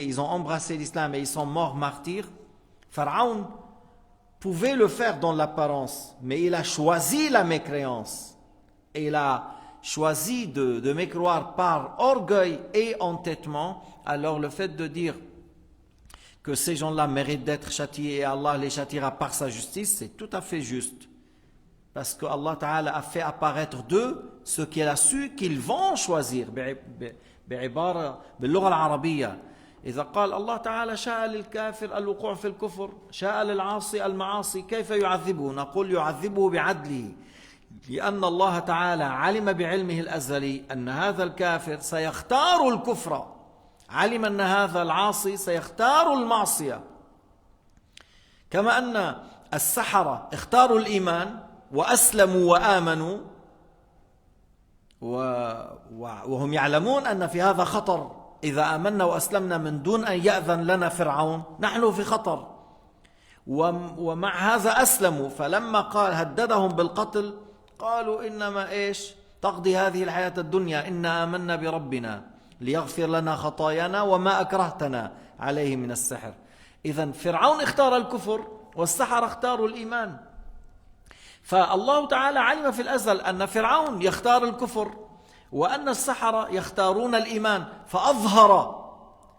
ils ont embrassé l'islam et ils sont morts martyrs, Pharaon pouvait le faire dans l'apparence, mais il a choisi la mécréance. Et il a choisi de mécroire par orgueil et entêtement. Alors le fait de dire que ces gens-là méritent d'être châtiés et Allah les châtiera par sa justice, c'est tout à fait juste. Parce que Allah Ta'ala a fait apparaître d'eux ce qu'il a su qu'ils vont choisir. بعبارة باللغة العربية إذا قال الله تعالى شاء للكافر الوقوع في الكفر شاء للعاصي المعاصي كيف يعذبه؟ نقول يعذبه بعدله لأن الله تعالى علم بعلمه الأزلي أن هذا الكافر سيختار الكفر علم أن هذا العاصي سيختار المعصية كما أن السحرة اختاروا الإيمان وأسلموا وآمنوا وهم يعلمون أن في هذا خطر إذا آمنا وأسلمنا من دون أن يأذن لنا فرعون نحن في خطر ومع هذا أسلموا فلما قال هددهم بالقتل قالوا إنما إيش تقضي هذه الحياة الدنيا إنا آمنا بربنا ليغفر لنا خطايانا وما أكرهتنا عليه من السحر إذن فرعون اختار الكفر والسحرة اختاروا الإيمان فالله تعالى علم في الأزل أن فرعون يختار الكفر وأن السحرة يختارون الإيمان فأظهر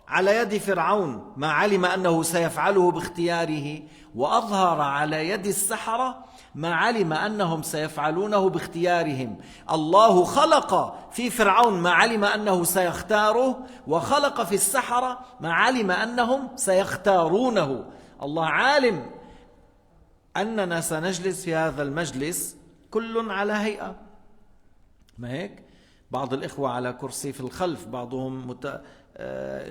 على يد فرعون ما علم أنه سيفعله باختياره وأظهر على يد السحرة ما علم أنهم سيفعلونه باختيارهم الله خلق في فرعون ما علم أنه سيختاره وخلق في السحرة ما علم أنهم سيختارونه الله عالم أننا سنجلس في هذا المجلس كل على هيئة ما هيك بعض الإخوة على كرسي في الخلف بعضهم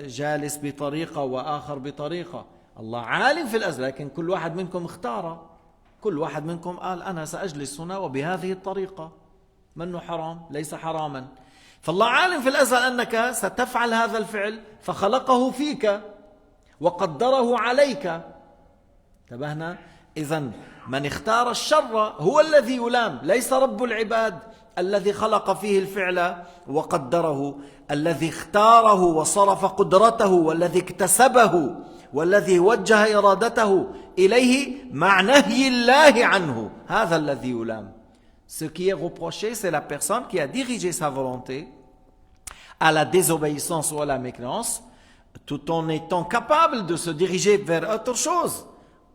جالس بطريقة وآخر بطريقة الله عالم في الأزل لكن كل واحد منكم اختار كل واحد منكم قال أنا سأجلس هنا وبهذه الطريقة منه حرام ليس حراما فالله عالم في الأزل أنك ستفعل هذا الفعل فخلقه فيك وقدره عليك انتبهنا إذن من اختار الشر هو الذي يلام ليس رب العباد الذي خلق فيه الفعل وقدره الذي اختاره وصرف قدرته والذي اكتسبه والذي وجه إرادته إليه مع نهي الله عنه هذا الذي يلام Ce qui est reproché, c'est la personne qui a dirigé sa volonté à la désobéissance ou à la mécréance tout en étant capable de se diriger vers autre chose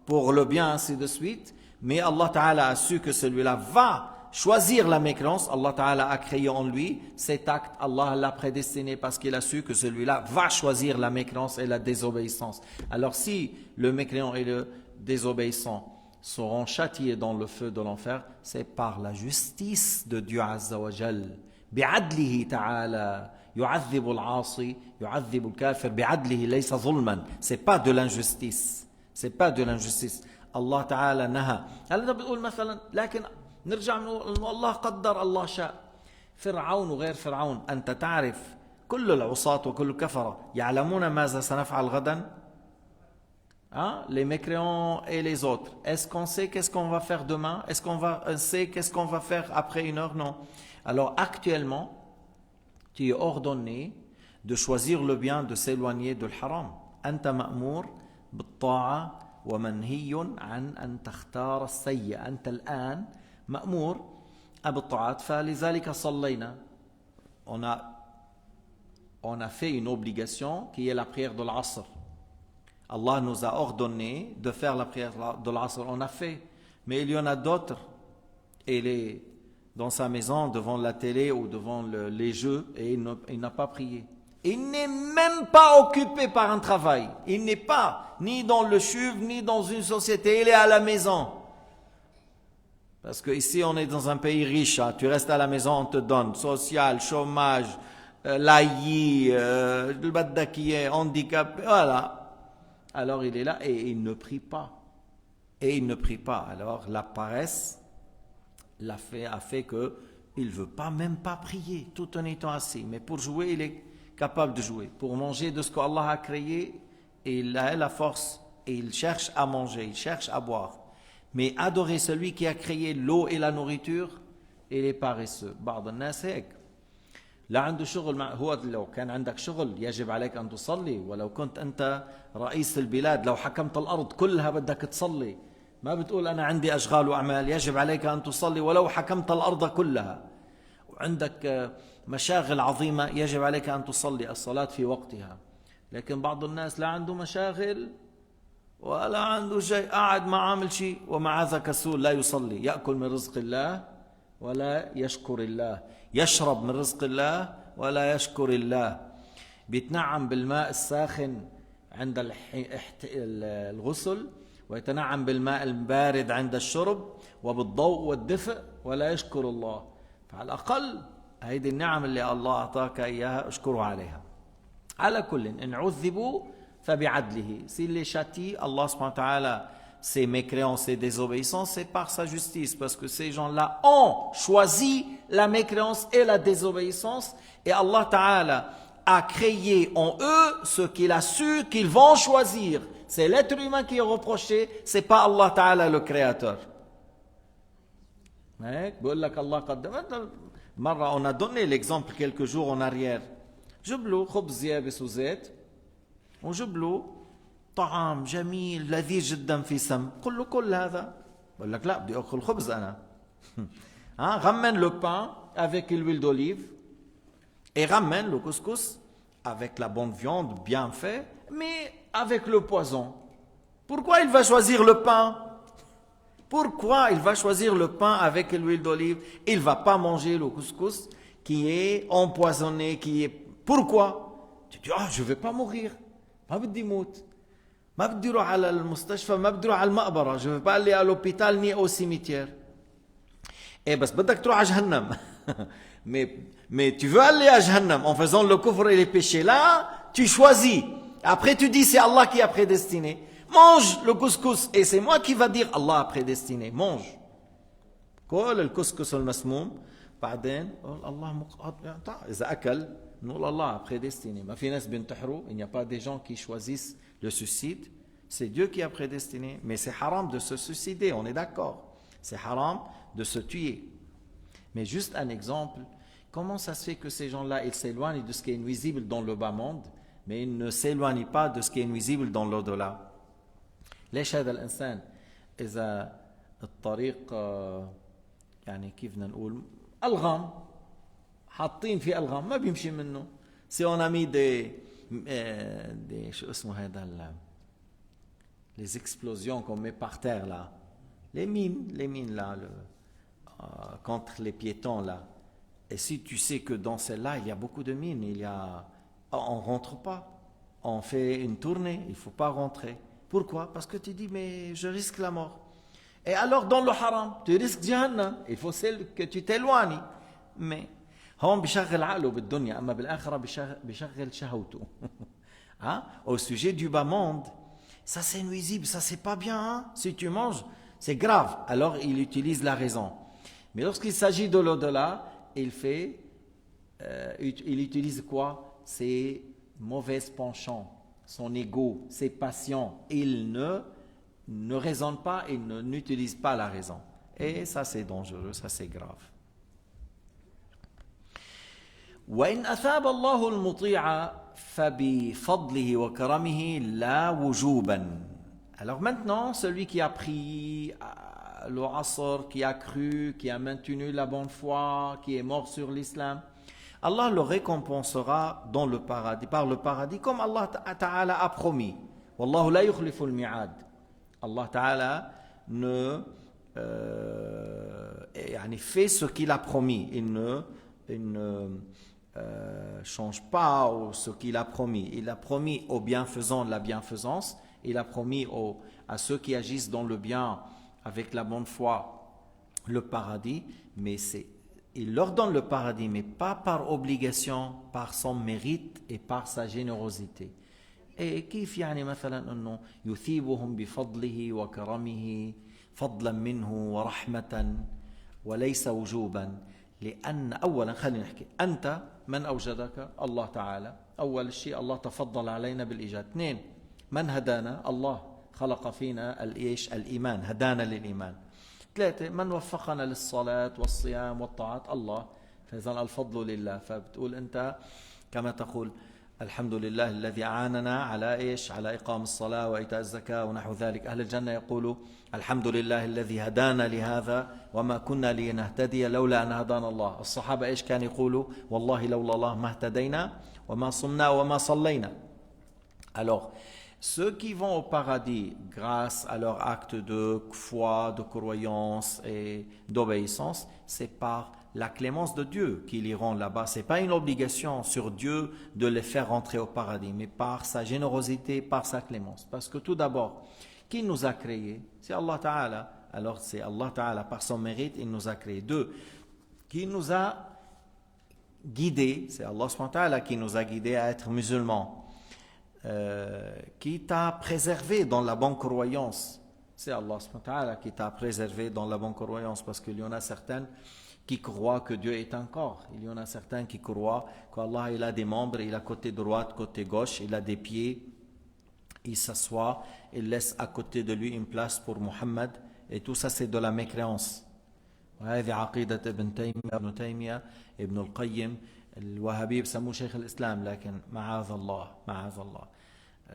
pour le bien ainsi de suite mais Allah Ta'ala a su que celui-là va choisir la mécréance, Allah Ta'ala a créé en lui cet acte, Allah l'a prédestiné parce qu'il a su que celui-là va choisir la mécréance et la désobéissance. Alors si le mécréant et le désobéissant seront châtiés dans le feu de l'enfer, c'est par la justice de Dieu Azza wa Jal. بعدله تعالى يعذب العاصي يعذب الكافر بعدله ليس ظلما. C'est pas de l'injustice. C'est pas de l'injustice. Allah Ta'ala نهى. هل بتقول مثلا لكن نرجع نقول الله قدر الله شاء فرعون وغير فرعون أنت تعرف كل العصاة وكل الكفرة يعلمون ماذا سنفعل غدا les mécréants et les autres est-ce qu'on sait qu'est-ce qu'on va faire demain est-ce qu'on sait qu'est-ce qu'on va faire après une heure non alors actuellement tu es ordonné de choisir le bien de s'éloigner de l'haram أنت مأمور بالطاعة ومنهي عن أن تختار السيء أنت الآن مأمور بالطاعات فلذلك صلينا on a fait une obligation qui est la prière de l'Asr Allah nous a ordonné de faire la prière de l'Asr on a fait mais il y en a d'autres il est dans sa maison devant la télé ou devant les jeux et il n'a pas prié il n'est même pas occupé par un travail il n'est pas ni dans le chuv ni dans une société il est à la maison. Parce qu'ici, on est dans un pays riche. Hein. Tu restes à la maison, on te donne social, chômage, l'AI, le baddakiye, handicap, voilà. Alors, il est là et il ne prie pas. Et il ne prie pas. Alors, la paresse a fait qu'il ne veut pas même pas prier, tout en étant assis. Mais pour jouer, il est capable de jouer. Pour manger de ce qu'Allah a créé, il a la force. Et il cherche à manger, il cherche à boire. Mais adorer celui qui a créé l'eau et la nourriture, il est paresseux. بعض الناس هيك لا عنده شغل هو لو كان عندك شغل يجب عليك أن تصلي، ولو كنت أنت رئيس البلاد لو حكمت الأرض كلها بدك تصلي، ما بتقول أنا عندي أشغال وأعمال، يجب عليك أن تصلي ولو حكمت الأرض كلها. وعندك مشاغل عظيمة يجب عليك أن تصلي الصلاة في وقتها. لكن بعض الناس لا عنده مشاغل ولا عنده شيء، قاعد ما عامل شيء، ومع هذا كسول لا يصلي، يأكل من رزق الله ولا يشكر الله، يشرب من رزق الله ولا يشكر الله، بيتنعم بالماء الساخن عند الغسل، ويتنعم بالماء البارد عند الشرب، وبالضوء والدفء، ولا يشكر الله. فعلى الأقل هذه النعم اللي الله أعطاك إياها اشكره عليها. على كل إن عذبوا فبعدله. S'il les châtie, Allah subhanahu wa ta'ala, ces mécréants, ces désobéissances, c'est par sa justice, parce que ces gens-là ont choisi la mécréance et la désobéissance, et Allah ta'ala a créé en eux ce qu'il a su qu'ils vont choisir. C'est l'être humain qui est reproché, c'est pas Allah ta'ala le créateur. بقول لك الله قدم. مرة on a donné l'exemple quelques jours en arrière. جيب له خبز يابس وزيت، وجيب له طعام جميل لذيذ جدا في سم، قل له كل هذا. بقول لك لا بدي اكل خبز انا. ramène le pain avec l'huile d'olive et ramène le couscous avec la bonne viande bien fait, mais avec le poison. Pourquoi il va choisir le pain? Pourquoi il va choisir le pain avec l'huile d'olive? Il ne va pas manger le couscous qui est empoisonné, qui est... Pourquoi? Tu dis, je ne vais pas mourir. ما بدي موت. ما بدي روح على المستشفى، ما بدي روح على المقبرة. Je ne vais pas aller à l'hôpital ni au cimetière. Eh, بس بدك تروح على جهنم. mais tu veux aller à Jahannam en faisant le kufr et les péchés. Là, tu choisis. Après, tu dis, c'est Allah qui a prédestiné. Mange le couscous et c'est moi qui va dire Allah a prédestiné. Mange. كل الكسكس المسموم بعدين الله إذا أكل نقول Allah a prédestiné. ما في ناس بينتحروا. Il n'y a pas des gens qui choisissent le suicide. C'est Dieu qui a prédestiné. Mais c'est haram de se suicider, on est d'accord. C'est haram de se tuer. Mais juste un exemple, comment ça se fait que ces gens-là, ils s'éloignent de ce qui est nuisible dans le bas monde, mais ils ne s'éloignent pas de ce qui est nuisible dans l'au-delà? ليش هذا الإنسان إذا الطريق يعني كيف بدنا نقول ألغام، حاطين في ألغام ما بيمشي منه. Si on a mis des شو اسمه هذا les explosions qu'on met par terre là, les mines là, contre les piétons là. Et si tu sais que dans celle-là il y a beaucoup de mines, on rentre pas, on fait une tournée, il faut pas rentrer. Pourquoi? Parce que tu dis mais je risque la mort. Et alors dans le haram, tu risques Jahannam, il faut que tu t'éloignes. Mais هون بيشغل عقله بالدنيا، أما بالآخرة بيشغل شهوته. Au sujet du bas monde, ça c'est nuisible, ça c'est pas bien. Hein? Si tu manges, c'est grave. Alors il utilise la raison. Mais lorsqu'il s'agit de l'au-delà, il utilise quoi? Ses mauvais penchants, son ego, ses passions. Il ne raisonne pas, il n'utilise pas la raison. Et ça c'est dangereux, ça c'est grave. وإن أثاب الله المطيع فبفضله وكرمه لا وجوبا. Alors maintenant, celui qui a pris le asr, qui a cru, qui a maintenu la bonne foi, qui est mort sur l'islam, Allah le récompensera dans le paradis, par le paradis, comme Allah Ta'ala a promis. Wallahu la yukhlifu al-mi'ad. Allah Ta'ala fait ce qu'il a promis. Il ne change pas ce qu'il a promis. Il a promis aux bienfaisants la bienfaisance. Il a promis à ceux qui agissent dans le bien avec la bonne foi le paradis. Mais il leur donne le paradis, mais pas par obligation, par son mérite et par sa générosité. Et كيف يعني مثلا انه يثيبهم بفضله وكرمه فضلا منه ورحمة وليس وجوبا. لأن أولا خلينا نحكي أنت من أوجدك؟ الله تعالى. أول شيء الله تفضل علينا بالإيجاد. اثنين، من هدانا؟ الله خلق فينا الإيمان، هدانا للإيمان. ثلاثة، من وفقنا للصلاة والصيام والطاعات؟ الله فإذا الفضل لله. فبتقول أنت كما تقول الحمد لله الذي أعاننا على إيش؟ على إقام الصلاة وإيتاء الزكاة ونحو ذلك. أهل الجنة يقولوا الحمد لله الذي هدانا لهذا وما كنا لنهتدي لولا أن هدانا الله. الصحابة إيش كانوا يقولوا؟ والله لولا الله ما اهتدينا وما صمنا وما صلينا. Alors, ceux qui vont au paradis grâce à leur acte de foi, de croyance et d'obéissance, c'est par la clémence de Dieu qu'ils iront là-bas. Ce n'est pas une obligation sur Dieu de les faire rentrer au paradis, mais par sa générosité, par sa clémence. Parce que tout d'abord, qui nous a créés? C'est Allah Ta'ala. Alors c'est Allah Ta'ala, par son mérite, il nous a créés. Deux, qui nous a guidés? C'est Allah subhanahu wa ta'ala qui nous a guidés à être musulmans. Qui t'a préservé dans la bonne croyance? C'est Allah subhanahu wa ta'ala qui t'a préservé dans la bonne croyance, parce qu'il y en a certaines qui croient que Dieu est un corps. Il y en a certains qui croient qu'Allah il a des membres, il a côté droite, côté gauche, il a des pieds, il s'assoit, il laisse à côté de lui une place pour Muhammad, et tout ça c'est de la mécréance. وهذه عقيدة ابن تيمية ابن القيم الوهابي بسموه شيخ الإسلام، لكن معاذ الله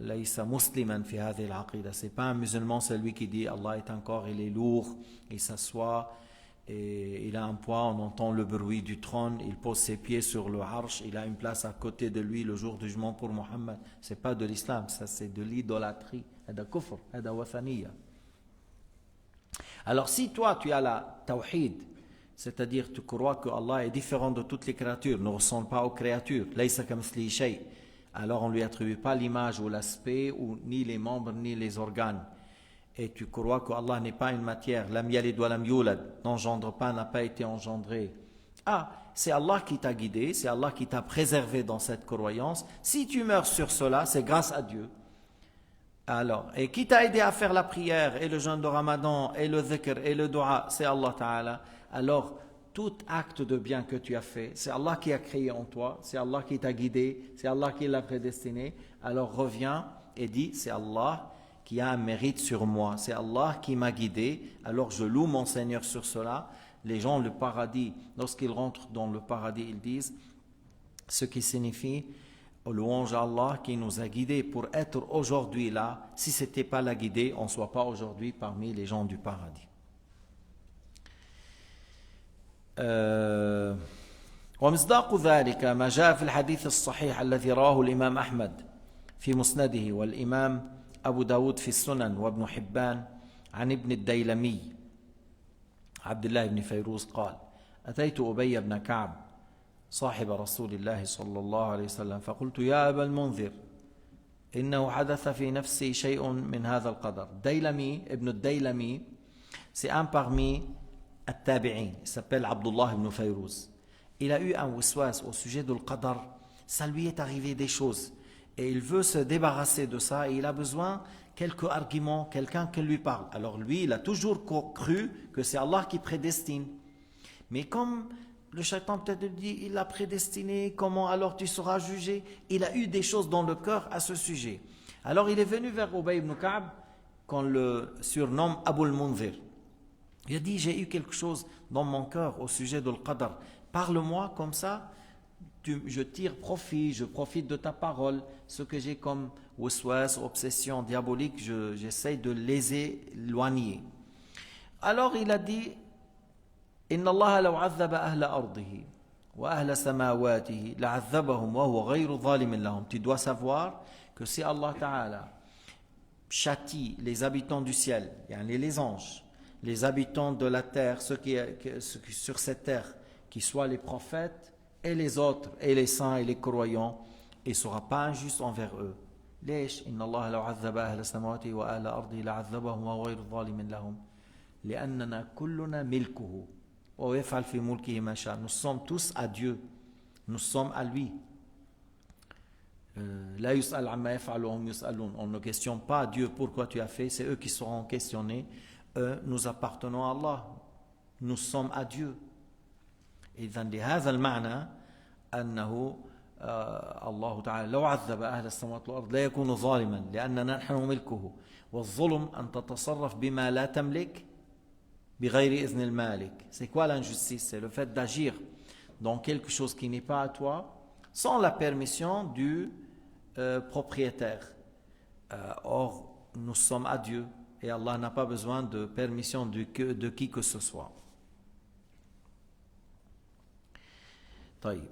ليس مسلما في هذه العقيدة. C'est pas un musulman celui qui dit Allah est un corps, il est lourd, il s'assoit et il a un poids, on entend le bruit du trône, il pose ses pieds sur le arsh, il a une place à côté de lui le jour du jugement pour Muhammad. C'est pas de l'islam, ça c'est de l'idolâtrie. هذا كفر، هذا وثنية. Alors si toi tu as la tawhid, c'est-à-dire tu crois que Allah est différent de toutes les créatures, ne ressemble pas aux créatures, laysa kamithlihi shay', alors on ne lui attribue pas l'image ou l'aspect, ou ni les membres ni les organes. Et tu crois que Allah n'est pas une matière, lam yalid wa lam yulad, n'engendre pas, n'a pas été engendré. Ah, c'est Allah qui t'a guidé, c'est Allah qui t'a préservé dans cette croyance. Si tu meurs sur cela, c'est grâce à Dieu. Alors, et qui t'a aidé à faire la prière et le jeûne de Ramadan et le dhikr et le dua, c'est Allah Ta'ala. Alors, tout acte de bien que tu as fait, c'est Allah qui a créé en toi, c'est Allah qui t'a guidé, c'est Allah qui l'a prédestiné. Alors reviens et dis, c'est Allah qui a un mérite sur moi, c'est Allah qui m'a guidé, alors je loue mon Seigneur sur cela. Les gens, le paradis, lorsqu'ils rentrent dans le paradis, ils disent, ce qui signifie, louange à Allah qui nous a guidés pour être aujourd'hui là. Si ce n'était pas la guidée, on ne soit pas aujourd'hui parmi les gens du paradis. ومصداق ذلك ما جاء في الحديث الصحيح الذي رواه الإمام أحمد في مسنده والإمام أبو داود في السنن وابن حبان عن ابن الديلمي عبد الله بن فيروز قال أتيت أبي بن كعب صاحب رسول الله صلى الله عليه وسلم فقلت يا أبا المنذر إنه حدث في نفسي شيء من هذا القدر. ديلمي ابن الديلمي c'est un parmi التابعين, il s'appelle Abdullah ibn Fayrouz. Il a eu un waswas au sujet de l'Qadar, ça lui est arrivé des choses et il veut se débarrasser de ça et il a besoin quelques arguments, quelqu'un qui lui parle. Alors lui, il a toujours cru que c'est Allah qui prédestine, mais comme le shaitan peut-être dit, il l'a prédestiné, comment alors tu seras jugé? Il a eu des choses dans le cœur à ce sujet. Alors il est venu vers Ubay ibn Ka'b, qu'on le surnomme Abu al-Munzir. Il a dit, j'ai eu quelque chose dans mon cœur au sujet de l'Qadar. Parle-moi comme ça, je tire profit, je profite de ta parole. Ce que j'ai comme waswas, obsession diabolique, j'essaie de les éloigner. Alors il a dit, إن الله لو عذب أهل أرضه وأهل سماواته لعذبهم وهو غير ظالم لهم. Tu dois savoir que si Allah Ta'ala châtie les habitants du ciel, les anges, les habitants de la terre, ceux qui sur cette terre, qui soient les prophètes et les autres, et les saints et les croyants, il ne sera pas injuste envers eux. ليش؟ إن الله لو عذب أهل سماواته وأهل أرضه لعذبهم وهو غير ظالم لهم لأننا كلنا ملكه. Nous sommes tous à Dieu, nous sommes à lui. On ne questionne pas Dieu pourquoi tu as fait, c'est eux qui seront questionnés. Nous appartenons à Allah, nous sommes à Dieu. إذن لهذا المعنى أنه الله تعالى لو عذب أهل السماوات والأرض لا يكون ظالما لأننا نحن ملكه والظلم أن تتصرف بما لا تملك بغير إذن المالك. C'est quoi l'injustice? C'est le fait d'agir dans quelque chose qui n'est pas à toi sans la permission du propriétaire. Or, nous sommes à Dieu et Allah n'a pas besoin de permission de qui que ce soit. طيب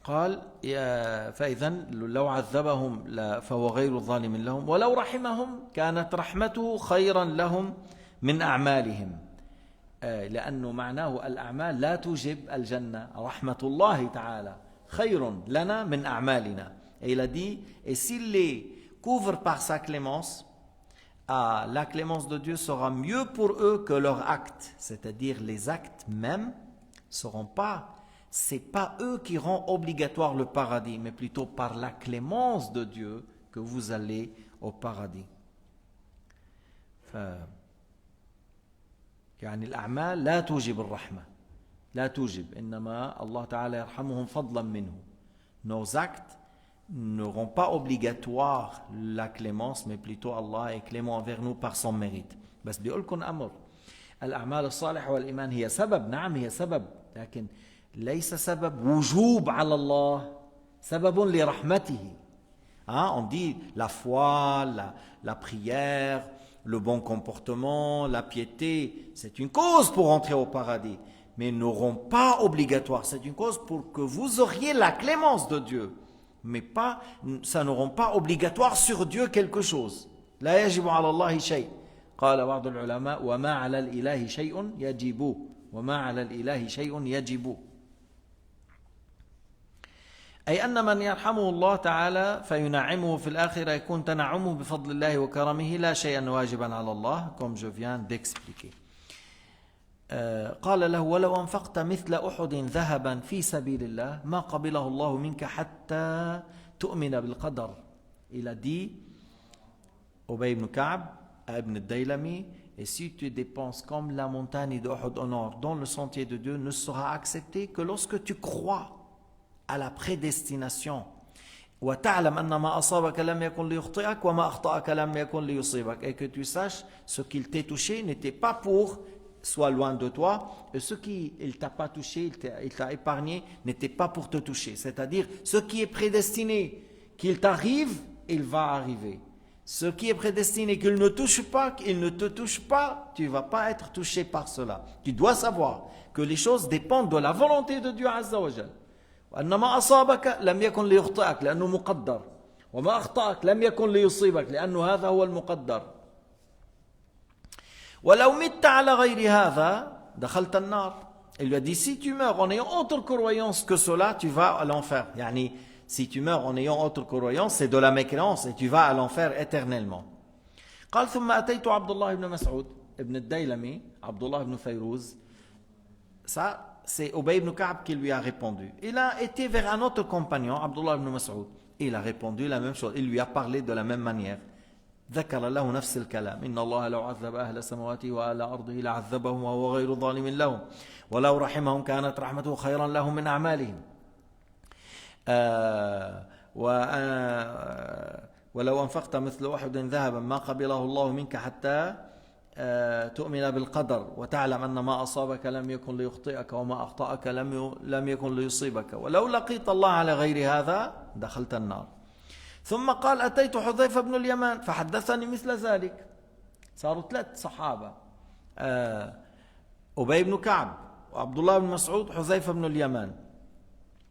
قال فإذا لو عذبهم فهو غير ظالم لهم ولو رحمهم كانت رحمته خيرا لهم من أعمالهم لأنه معناه الأعمال لا توجب الجنة رحمة الله تعالى خير لنا من أعمالنا. Et il a dit, et s'il les couvre par sa clémence, la clémence de Dieu sera mieux pour eux que leurs actes, c'est-à-dire les actes même seront pas, c'est pas eux qui rendent obligatoire le paradis, mais plutôt par la clémence de Dieu que vous allez au paradis. يعني الأعمال لا توجب الرحمة لا توجب إنما الله تعالى يرحمهم فضلا منه. Nos actes ne rendent pas obligatoire la clémence, mais plutôt Allah est clément envers nous par son mérite. بس بيقولكم أمر الأعمال الصالحة والإيمان هي سبب، نعم هي سبب، لكن ليس سبب وجوب على الله، سبب لرحمته. On dit la foi, la prière, le bon comportement, la piété, c'est une cause pour entrer au paradis, mais ne rend pas obligatoire. C'est une cause pour que vous auriez la clémence de Dieu, mais pas, ça ne rend pas obligatoire sur Dieu quelque chose. لا يجب على الله شيء. قال بعض العلماء وما على الإله شيء يجب وما على الإله شيء يجب. أي أن من يرحمه الله تعالى فينعمه في الآخرة يكون تنعمه بفضل الله وكرمه لا شيئا واجبا على الله comme je viens d'expliquer. قال له ولو أنفقت مثل أحد ذهبا في سبيل الله ما قبله الله منك حتى تؤمن بالقدر. Il a dit Ubay ibn Ka'b à Ibn al-Daylami, et si tu dépenses comme la montagne de Uhud au nord dans le sentier de Dieu ne sera accepté que lorsque tu crois à la prédestination. وتعلم أن ما أصابك لم يكن ليخطئك وما أخطأك لم يكن ليصيبك. Et que tu saches ce qu'il t'est touché n'était pas pour soit loin de toi, et ce qui il t'a pas touché, il t'a épargné, n'était pas pour te toucher. C'est-à-dire ce qui est prédestiné qu'il t'arrive, il va arriver. Ce qui est prédestiné qu'il ne touche pas, qu'il ne te touche pas, tu ne vas pas être touché par cela. Tu dois savoir que les choses dépendent de la volonté de Dieu Azza wa Jal. وأن ما أصابك لم يكن ليخطئك لأنه مقدر وما أخطأك لم يكن ليصيبك لأنه هذا هو المقدر. ولو مت على غير هذا دخلت النار. Il lui a dit si tu meurs en ayant autre croyance que cela, tu vas à l'enfer. يعني si tu meurs en ayant autre croyance, c'est de la mécréance et tu vas à l'enfer éternellement. قال ثم أتيت عبد الله بن مسعود ابن الديلمي عبد الله بن فيروز. Ça c'est Ubay ibn Ka'b qui lui a répondu. Il a été vers un autre compagnon, Abdullah ibn Mas'ud. Il a répondu la même chose. Il lui a parlé de la même manière. ذكر له نفس الكلام. إن الله لو عذب أهل سماواته وأهل أرضه لعذبهم وهو غير ظالم لهم ولو رحمهم كانت رحمته خيرا لهم من أعمالهم. ولو أنفقت مثل أحد ذهبا ما قبله الله منك حتى تؤمن بالقدر وتعلم أن ما أصابك لم يكن ليخطئك وما أخطأك لم يكن ليصيبك ولو لقيت الله على غير هذا دخلت النار. ثم قال أتيت حذيفة بن اليمان فحدثني مثل ذلك. صاروا 3 صحابة أبي بن كعب وعبد الله بن مسعود حذيفة بن اليمان.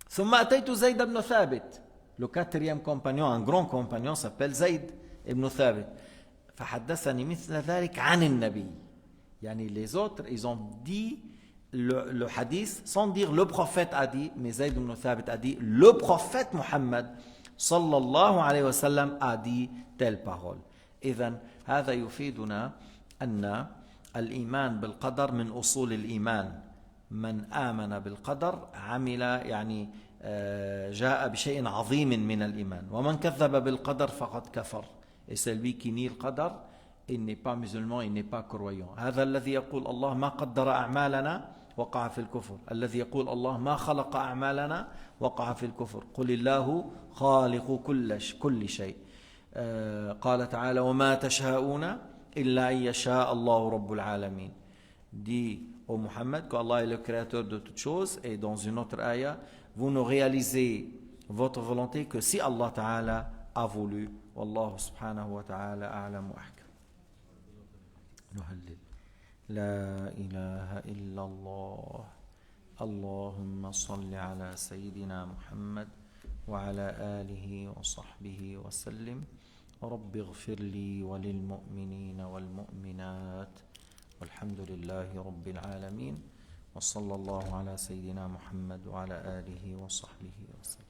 ثم أتيت زيد بن ثابت. Le 4e compagnon, un grand compagnon s'appelle Zayd ibn Thabit. فحدثني مثل ذلك عن النبي. يعني les autres ils ont dit le hadith sans dire le prophète a dit, mais Zayd ibn Thabit a dit le prophète Muhammad sallallahu alayhi wa sallam a dit telle parole. إذن هذا يفيدنا أن الإيمان بالقدر من أصول الإيمان. من آمن بالقدر عمل يعني جاء بشيء عظيم من الإيمان ومن كذب بالقدر فقد كفر. Et celui qui nie le qadar, il n'est pas musulman, il n'est pas croyant. هذا الذي يقول الله ما قدر أعمالنا وقع في الكفر. الذي يقول الله ما خلق أعمالنا وقع في الكفر. قل الله خالق كل شيء. قال تعالى وما تشاءون إلا أن يشاء الله رب العالمين. Dit ô Muhammad, qu'Allah est le créateur de toutes choses. Et dans une autre ayah, vous ne réalisez votre volonté que si Allah Ta'ala a voulu. Wallahu subhanahu wa ta'ala a'lam wa ahkam. نهلل لا إله إلا الله اللهم صل على سيدنا محمد وعلى آله وصحبه وسلم رب اغفر لي وللمؤمنين والمؤمنات والحمد لله رب العالمين وصلى الله على سيدنا محمد وعلى آله وصحبه وسلم.